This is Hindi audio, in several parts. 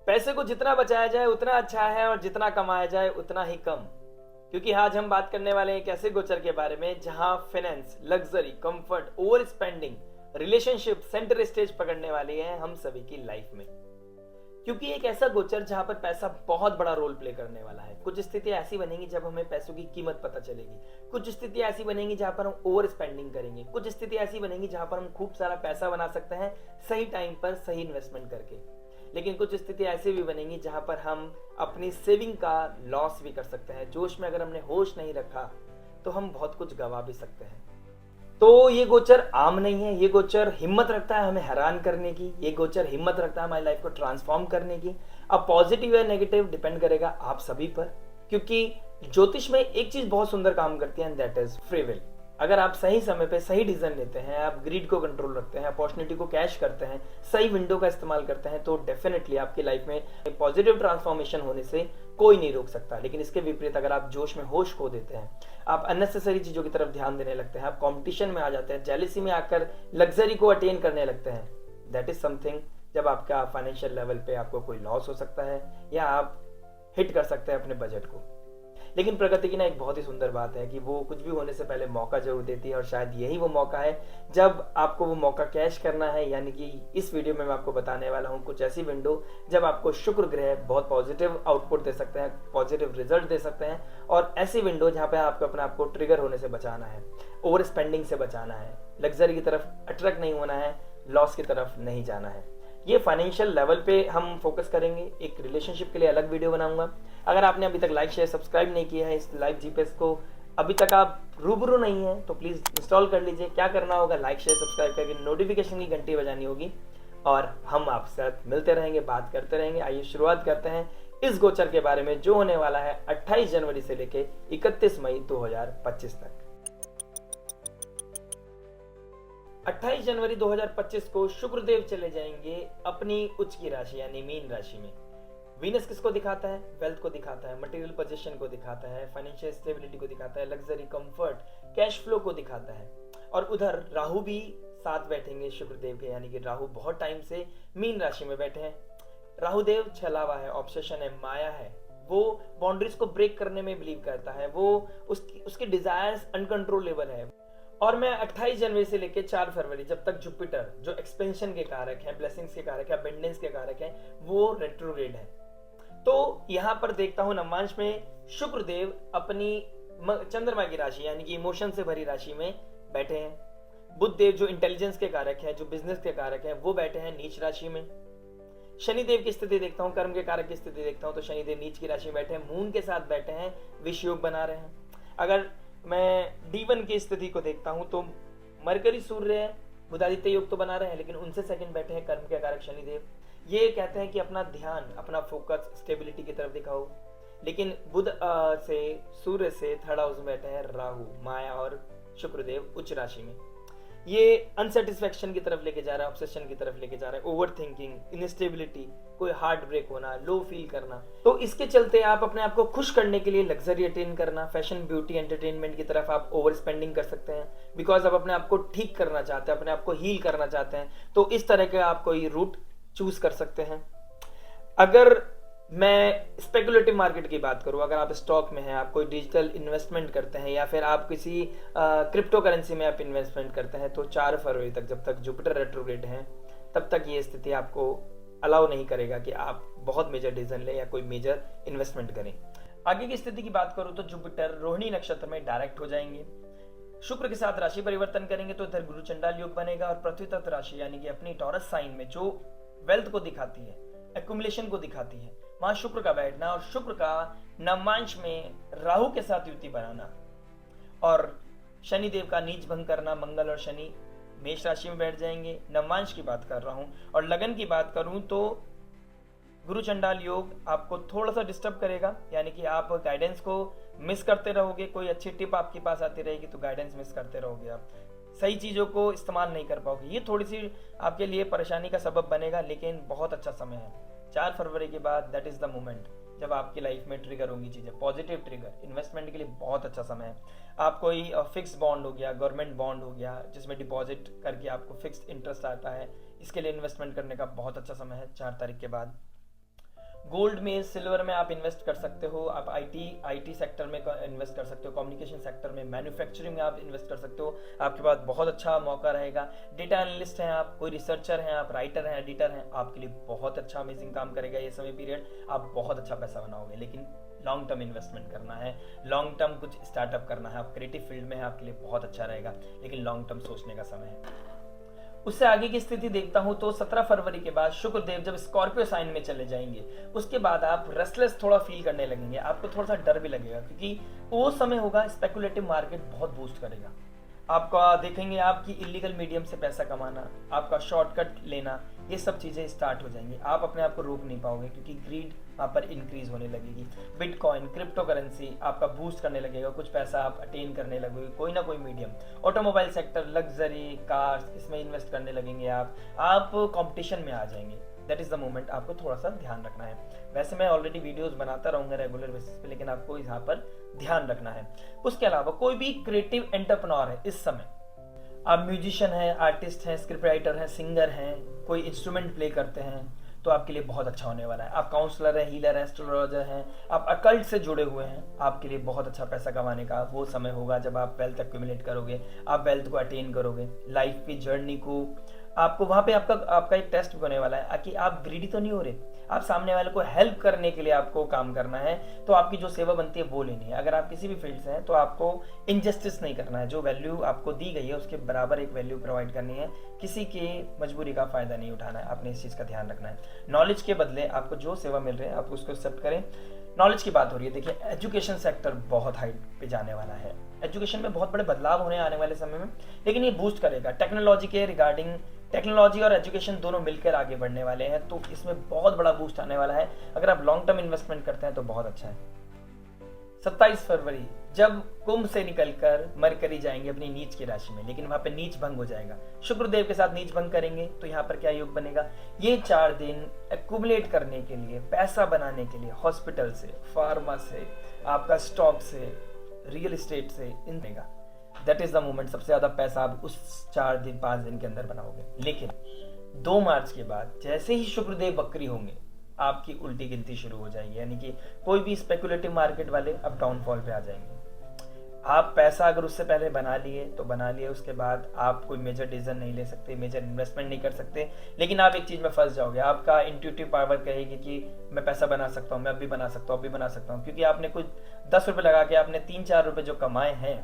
पैसे को जितना बचाया जाए उतना अच्छा है और जितना कमाया जाए उतना ही कम। क्योंकि आज हम बात करने वाले हैं एक ऐसे गोचर के बारे में जहां finance, luxury, comfort, over spending, relationship centre stage पकड़ने वाली है हम सभी की लाइफ में। क्योंकि एक ऐसा गोचर जहां पर पैसा बहुत बड़ा रोल प्ले करने वाला है। कुछ स्थिति ऐसी बनेंगी जब हमें पैसों की कीमत पता चलेगी। कुछ स्थिति ऐसी बनेंगी जहां पर हम ओवर स्पेंडिंग करेंगे। कुछ स्थिति ऐसी बनेंगी जहां पर हम खूब सारा पैसा बना सकते हैं सही टाइम पर सही इन्वेस्टमेंट करके। लेकिन कुछ स्थिति ऐसी भी बनेंगी जहां पर हम अपनी सेविंग का लॉस भी कर सकते हैं। जोश में अगर हमने होश नहीं रखा तो हम बहुत कुछ गवा भी सकते हैं। तो ये गोचर आम नहीं है। ये गोचर हिम्मत रखता है हमें हैरान करने की। ये गोचर हिम्मत रखता है हमारी लाइफ को ट्रांसफॉर्म करने की। अब पॉजिटिव या नेगेटिव डिपेंड करेगा आप सभी पर। क्योंकि ज्योतिष में एक चीज बहुत सुंदर काम करती है, दैट इज फ्री विल। अगर आप सही समय पे सही डिसीजन लेते हैं, आप ग्रीड को कंट्रोल रखते हैं, अपॉर्चुनिटी को कैश करते हैं, सही विंडो का इस्तेमाल करते हैं, तो डेफिनेटली आपकी लाइफ में पॉजिटिव ट्रांसफॉर्मेशन होने से कोई नहीं रोक सकता। लेकिन इसके विपरीत अगर आप जोश में होश खो देते हैं, आप अननेसेसरी चीजों की तरफ ध्यान देने लगते हैं, आप कंपटीशन में आ जाते हैं, जेलिसी में आकर लग्जरी को अटेन करने लगते हैं, दैट इज समथिंग जब आपका फाइनेंशियल लेवल पे आपको कोई लॉस हो सकता है या आप हिट कर सकते हैं अपने बजट को। लेकिन प्रकृति की ना एक बहुत ही सुंदर बात है कि वो कुछ भी होने से पहले मौका जरूर देती है, और शायद यही वो मौका है जब आपको वो मौका कैश करना है। यानी कि इस वीडियो में मैं आपको बताने वाला हूँ कुछ ऐसी विंडो जब आपको शुक्र ग्रह बहुत पॉजिटिव आउटपुट दे सकते हैं, पॉजिटिव रिजल्ट दे सकते हैं, और ऐसी विंडो जहाँ पे आपको अपने आप को ट्रिगर होने से बचाना है, ओवर स्पेंडिंग से बचाना है, लग्जरी की तरफ अट्रैक्ट नहीं होना है, लॉस की तरफ नहीं जाना है। ये फाइनेंशियल लेवल पे हम फोकस करेंगे। एक रिलेशनशिप के लिए अलग वीडियो बनाऊंगा। अगर आपने अभी तक लाइक शेयर सब्सक्राइब नहीं किया है इस लाइव जीपीएस को, अभी तक आप रूबरू नहीं है तो प्लीज इंस्टॉल कर लीजिए। क्या करना होगा, लाइक शेयर सब्सक्राइब करके नोटिफिकेशन की घंटी बजानी होगी, और हम आपसे साथ मिलते रहेंगे, बात करते रहेंगे। आइए शुरुआत करते हैं इस गोचर के बारे में जो होने वाला है 28 जनवरी से लेके 31 मई 2025 तक। 28 जनवरी 2025 को शुक्रदेव चले जाएंगे अपनी उच्च की राशि यानी मीन राशि में। वीनस किसको दिखाता है? वेल्थ को दिखाता है, मटेरियल पोजीशन को दिखाता है, फाइनेंशियल स्टेबिलिटी को दिखाता है, लग्जरी, कंफर्ट, कैश फ्लो को दिखाता है। और उधर राहु भी साथ बैठेंगे शुक्रदेव के, यानी कि राहु बहुत टाइम से मीन राशि में बैठे हैं। राहुदेव छलावा है, ऑब्सेशन है, माया है, वो बाउंड्रीज को ब्रेक करने में बिलीव करता है, वो उसके डिजायर्स अनकंट्रोलेबल है। और मैं 28 जनवरी से लेकर 4 फरवरी जब तक जुपिटर जो एक्सपेंशन के कारक है, ब्लेसिंग्स के कारक है, अबंडेंस के कारक है, वो रेट्रोग्रेड है। तो यहां पर देखता हूं नवमांश में शुक्रदेव अपनी चंद्रमा की राशि यानी कि इमोशन से भरी राशि में बैठे हैं। बुध देव जो इंटेलिजेंस के कारक है, जो बिजनेस के कारक है, वो बैठे हैं नीच राशि में। शनिदेव की स्थिति देखता हूं, कर्म के कारक की स्थिति देखता हूं, तो शनिदेव नीच की राशि में बैठे हैं, मून के साथ बैठे हैं, विष योग बना रहे हैं। अगर मैं D1 की स्थिति को देखता हूं तो मरकरी, सूर्य, बुधादित्य योग तो बना रहे हैं, लेकिन उनसे सेकंड बैठे हैं कर्म के कारक शनिदेव। ये कहते हैं कि अपना ध्यान, अपना फोकस स्टेबिलिटी की तरफ दिखाओ। लेकिन बुध से, सूर्य से थर्ड हाउस में बैठे हैं राहु, माया और शुक्रदेव उच्च राशि में। ये अनसेटिस्फैक्शन की तरफ लेके जा रहा है, ऑब्सेशन की तरफ लेके जा रहा है, ओवर थिंकिंग, इनस्टेबिलिटी, कोई हार्ट ब्रेक होना, लो फील करना। तो इसके चलते आप अपने आप को खुश करने के लिए लग्जरी अटेन करना, फैशन, ब्यूटी, एंटरटेनमेंट की तरफ आप ओवर स्पेंडिंग कर सकते हैं, बिकॉज आप अपने आप को ठीक करना चाहते हैं, अपने आप को हील करना चाहते हैं। तो इस तरह का आप कोई रूट चूज कर सकते हैं। अगर मैं स्पेकुलेटिव मार्केट की बात करूं, अगर आप स्टॉक में हैं, आप कोई डिजिटल इन्वेस्टमेंट करते हैं, या फिर आप किसी क्रिप्टो करेंसी में आप इन्वेस्टमेंट करते हैं, तो 4 फरवरी तक जब तक जुपिटर रेट्रोग्रेड है तब तक ये स्थिति आपको अलाउ नहीं करेगा कि आप बहुत मेजर डिसीजन लें या कोई मेजर इन्वेस्टमेंट करें। आगे की स्थिति की बात करूं तो जुपिटर रोहिणी नक्षत्र में डायरेक्ट हो जाएंगे, शुक्र के साथ राशि परिवर्तन करेंगे, तो इधर गुरु चंडाल योग बनेगा, और पृथ्वी तत्व राशि यानी कि अपनी टॉरस साइन में जो वेल्थ को दिखाती है, एक्युमुलेशन को दिखाती है, वहां शुक्र का बैठना और शुक्र का नवमांश में राहु के साथ युति बनाना, और शनिदेव का नीच भंग करना। मंगल और शनि मेष राशि में बैठ जाएंगे। नवमांश की बात कर रहा हूं। और लगन की बात करूं तो गुरु चंडाल योग आपको थोड़ा सा डिस्टर्ब करेगा, यानी कि आप गाइडेंस को मिस करते रहोगे। कोई अच्छी टिप आपके पास आती रहेगी तो गाइडेंस मिस करते रहोगे, आप सही चीजों को इस्तेमाल नहीं कर पाओगे। ये थोड़ी सी आपके लिए परेशानी का सबब बनेगा, लेकिन बहुत अच्छा समय है। 4 फरवरी के बाद दैट इज द मोमेंट जब आपकी लाइफ में ट्रिगर होंगी चीजें, पॉजिटिव ट्रिगर। इन्वेस्टमेंट के लिए बहुत अच्छा समय है। आप कोई फिक्स बॉन्ड हो गया, गवर्नमेंट बॉन्ड हो गया, जिसमें डिपॉजिट करके आपको फिक्स्ड इंटरेस्ट आता है, इसके लिए इन्वेस्टमेंट करने का बहुत अच्छा समय है 4 तारीख के बाद। गोल्ड में, सिल्वर में आप इन्वेस्ट कर सकते हो, आप आईटी सेक्टर में इन्वेस्ट कर सकते हो, कम्युनिकेशन सेक्टर में, मैन्युफैक्चरिंग में आप इन्वेस्ट कर सकते हो, आपके पास बहुत अच्छा मौका रहेगा। डेटा एनालिस्ट हैं आप, कोई रिसर्चर हैं आप, राइटर हैं, एडिटर हैं, आपके लिए बहुत अच्छा अमेजिंग काम करेगा ये समय पीरियड, आप बहुत अच्छा पैसा बनाओगे। लेकिन लॉन्ग टर्म इन्वेस्टमेंट करना है, लॉन्ग टर्म कुछ स्टार्टअप करना है, आप क्रिएटिव फील्ड में है, आपके लिए बहुत अच्छा रहेगा, लेकिन लॉन्ग टर्म सोचने का समय है। उससे आगे की स्थिति देखता हूं तो 17 फरवरी के बाद शुक्र देव जब स्कॉर्पियो साइन में चले जाएंगे, उसके बाद आप रेस्टलेस थोड़ा फील करने लगेंगे, आपको थोड़ा सा डर भी लगेगा, क्योंकि वो समय होगा स्पेकुलेटिव मार्केट बहुत बूस्ट करेगा। आपका देखेंगे आपकी इलीगल मीडियम से पैसा कमाना, आपका शॉर्टकट लेना, ये सब चीज़ें स्टार्ट हो जाएंगी। आप अपने आप को रोक नहीं पाओगे, क्योंकि ग्रीड वहाँ पर इंक्रीज होने लगेगी। बिटकॉइन, क्रिप्टो करेंसी आपका बूस्ट करने लगेगा, कुछ पैसा आप अटेन करने लगोगे, कोई ना कोई medium. Automobile sector, luxury cars, इसमें इन्वेस्ट करने लगेंगे आप कंपटीशन में आ जाएंगे। दैट इज़ द मोमेंट, आपको थोड़ा सा ध्यान रखना है। वैसे मैं ऑलरेडी वीडियोस बनाता रहूँगा रेगुलर बेसिस पे, लेकिन आपको यहाँ पर ध्यान रखना है। उसके अलावा कोई भी क्रिएटिव एंटरप्रेन्योर है इस समय, आप म्यूजिशियन हैं, आर्टिस्ट हैं, स्क्रिप्ट राइटर हैं, सिंगर हैं, कोई इंस्ट्रूमेंट प्ले करते हैं, तो आपके लिए बहुत अच्छा होने वाला है। आप काउंसलर हैं, हीलर हैं, एस्ट्रोलॉजर हैं, आप अकल्ट से जुड़े हुए हैं, आपके लिए बहुत अच्छा पैसा कमाने का वो समय होगा जब आप वेल्थ एक्यूमुलेट करोगे, आप वेल्थ को अटेन करोगे, लाइफ की जर्नी को। आपको वहाँ पे आपका एक टेस्ट भी होने वाला है कि आप ग्रीडी तो नहीं हो रहे, आप सामने वाले को हेल्प करने के लिए आपको काम करना है, तो आपकी जो सेवा बनती है वो लेनी है। अगर आप किसी भी फील्ड से हैं तो आपको इनजस्टिस नहीं करना है, जो वैल्यू आपको दी गई है उसके बराबर एक वैल्यू प्रोवाइड करनी है, किसी की मजबूरी का फायदा नहीं उठाना है, आपने इस चीज़ का ध्यान रखना है। नॉलेज के बदले आपको जो सेवा मिल रही है आप उसको एक्सेप्ट करें। नॉलेज की बात हो रही है, देखिए एजुकेशन सेक्टर बहुत हाइट पे जाने वाला है, एजुकेशन में बहुत बड़े बदलाव होने आने वाले समय में, लेकिन ये बूस्ट करेगा टेक्नोलॉजी के रिगार्डिंग। टेक्नोलॉजी और एजुकेशन दोनों मिलकर आगे बढ़ने वाले हैं, तो इसमें बहुत बड़ा बूस्ट आने वाला है। अगर आप लॉन्ग टर्म इन्वेस्टमेंट करते हैं तो बहुत अच्छा है। 27 फरवरी जब कुंभ से निकलकर मरकरी जाएंगे अपनी नीच की राशि में, लेकिन वहां पे नीच भंग हो जाएगा, शुक्रदेव के साथ नीच भंग करेंगे, तो यहाँ पर क्या योग बनेगा, ये 4 दिन एक्यूमुलेट करने के लिए, पैसा बनाने के लिए, हॉस्पिटल से, फार्मा से, आपका स्टॉक से, रियल एस्टेट से, इन देगा। दैट इज द मोमेंट, सबसे ज्यादा पैसा आप उस 4 दिन 5 दिन के अंदर बनाओगे। लेकिन 2 मार्च के बाद जैसे ही शुक्रदेव बकरी होंगे, आपकी उल्टी गिनती शुरू हो जाएगी, यानी कि कोई भी स्पेकुलेटिव मार्केट वाले अब डाउनफॉल पे आ जाएंगे। आप पैसा अगर उससे पहले बना लिए तो बना लिए, उसके बाद आप कोई मेजर डिसीजन नहीं ले सकते, मेजर इन्वेस्टमेंट नहीं कर सकते, लेकिन आप एक चीज में फंस जाओगे, आपका इंट्यूटिव पावर कहेगी कि मैं पैसा बना सकता हूँ, मैं अभी बना सकता हूँ, अभी बना सकता हूँ, क्योंकि आपने कुछ 10 रुपए लगा के आपने 3-4 रुपए जो कमाए हैं,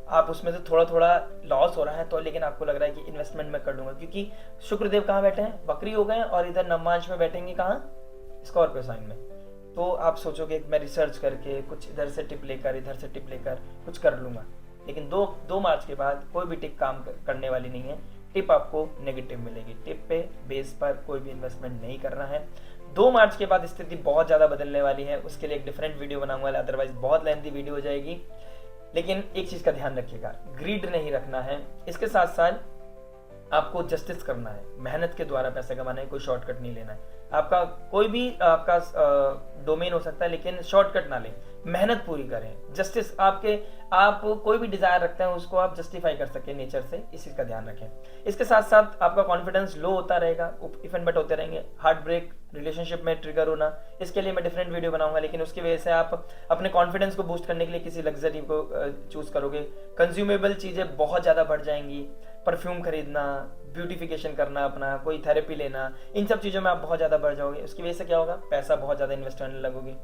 आप उसमें से थोड़ा थोड़ा लॉस हो रहा है, तो लेकिन आपको लग रहा है कि इन्वेस्टमेंट में कर लूंगा, क्योंकि शुक्रदेव कहाँ बैठे हैं, बकरी हो गए, और इधर नवमांश में बैठेंगे कहाँ, स्कॉर्पियो साइन में। तो आप सोचोगे मैं रिसर्च करके कुछ इधर से टिप लेकर, इधर से टिप लेकर कुछ कर लूंगा, लेकिन 2 मार्च के बाद कोई भी टिप काम करने वाली नहीं है, टिप आपको नेगेटिव मिलेगी। टिप पे बेस पर कोई भी इन्वेस्टमेंट नहीं करना है। 2 मार्च के बाद स्थिति बहुत ज़्यादा बदलने वाली है, उसके लिए एक डिफरेंट वीडियो बनाऊंगा, अदरवाइज बहुत लेंथी वीडियो हो जाएगी। लेकिन एक चीज़ का ध्यान रखिएगा, ग्रीड नहीं रखना है, इसके साथ साथ आपको जस्टिस करना है, मेहनत के द्वारा पैसे कमाना है, कोई शॉर्टकट नहीं लेना है। आपका कोई भी आपका डोमेन हो सकता है, लेकिन शॉर्टकट ना लें, मेहनत पूरी करें। जस्टिस आप कोई भी डिजायर रखते हैं उसको आप जस्टिफाई कर सके नेचर से, इस चीज का ध्यान रखें। इसके साथ साथ आपका कॉन्फिडेंस लो होता रहेगा, इफ एंड बट होते रहेंगे, हार्ट ब्रेक, रिलेशनशिप में ट्रिगर होना, इसके लिए मैं डिफरेंट वीडियो बनाऊंगा, लेकिन उसकी वजह से आप अपने कॉन्फिडेंस को बूस्ट करने के लिए किसी लग्जरी को चूज करोगे। कंज्यूमेबल चीजें बहुत ज्यादा बढ़ जाएंगी, परफ्यूम खरीदना, ब्यूटिफिकेशन करना, अपना कोई थेरेपी लेना, इन सब चीज़ों में आप बहुत ज़्यादा बढ़ जाओगे। उसकी वजह से क्या होगा, पैसा बहुत ज़्यादा इन्वेस्ट करने लगोगे,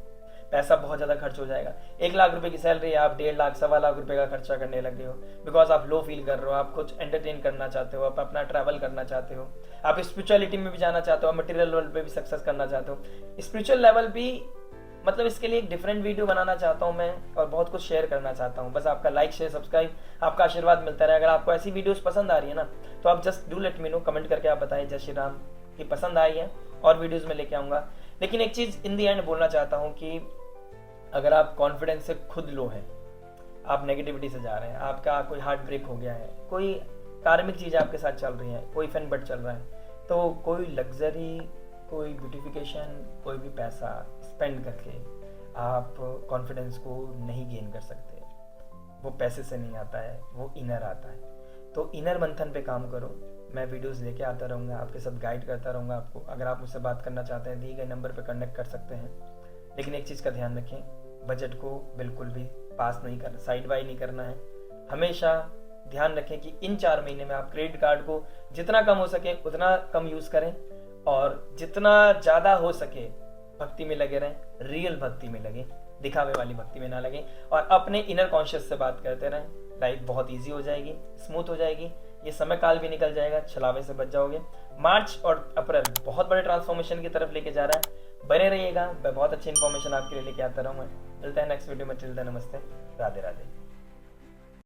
पैसा बहुत ज़्यादा खर्च हो जाएगा। 1 लाख रुपए की सैलरी है, आप 1.5 लाख 1.25 लाख रुपए का खर्चा करने लगे हो, बिकॉज आप लो फील कर रहे हो, आप कुछ एंटरटेन करना चाहते हो, आप अपना ट्रैवल करना चाहते हो, आप स्पिरिचुअलिटी में भी जाना चाहते हो, मटेरियल लेवल पे भी सक्सेस करना चाहते हो, स्पिरिचुअल लेवल भी, मतलब इसके लिए एक डिफरेंट वीडियो बनाना चाहता हूं मैं, और बहुत कुछ शेयर करना चाहता हूं। बस आपका लाइक, शेयर, सब्सक्राइब, आपका आशीर्वाद मिलता रहे। अगर आपको ऐसी वीडियोस पसंद आ रही है ना, तो आप just do let me know, comment करके आप बताइए जय श्री राम कि पसंद आई है, और वीडियोस में लेके आऊंगा। लेकिन एक चीज इन दी एंड बोलना चाहता हूँ कि अगर आप कॉन्फिडेंस से खुद लो हैं, आप नेगेटिविटी से जा रहे हैं, आपका कोई हार्ट ब्रेक हो गया है, कोई कार्मिक चीज़ आपके साथ चल रही है, कोई फैन बट चल रहा है, तो कोई लग्जरी, कोई ब्यूटिफिकेशन, कोई भी पैसा स्पेंड करके आप कॉन्फिडेंस को नहीं गेन कर सकते। वो पैसे से नहीं आता है, वो इनर आता है। तो इनर मंथन पे काम करो, मैं वीडियोस लेके आता रहूँगा, आपके साथ गाइड करता रहूँगा आपको। अगर आप मुझसे बात करना चाहते हैं दिए गए नंबर पर कनेक्ट कर सकते हैं। लेकिन एक चीज़ का ध्यान रखें, बजट को बिल्कुल भी पास नहीं करना, साइड बाई नहीं करना है। हमेशा ध्यान रखें कि इन 4 महीने में आप क्रेडिट कार्ड को जितना कम हो सके उतना कम यूज़ करें, और जितना ज़्यादा हो सके भक्ति में लगे रहें, रियल भक्ति में लगे, दिखावे वाली भक्ति में ना लगे, और अपने इनर कॉन्शियस से बात करते रहें। लाइफ बहुत ईजी हो जाएगी, स्मूथ हो जाएगी, ये समय काल भी निकल जाएगा, छलावे से बच जाओगे। मार्च और अप्रैल बहुत बड़े ट्रांसफॉर्मेशन की तरफ लेके जा रहा है, बने रहिएगा। मैं बहुत अच्छी इन्फॉर्मेशन आपके लिए लेके आता रहूँगा। मिलते हैं नेक्स्ट वीडियो में। टिल देन नमस्ते, राधे राधे।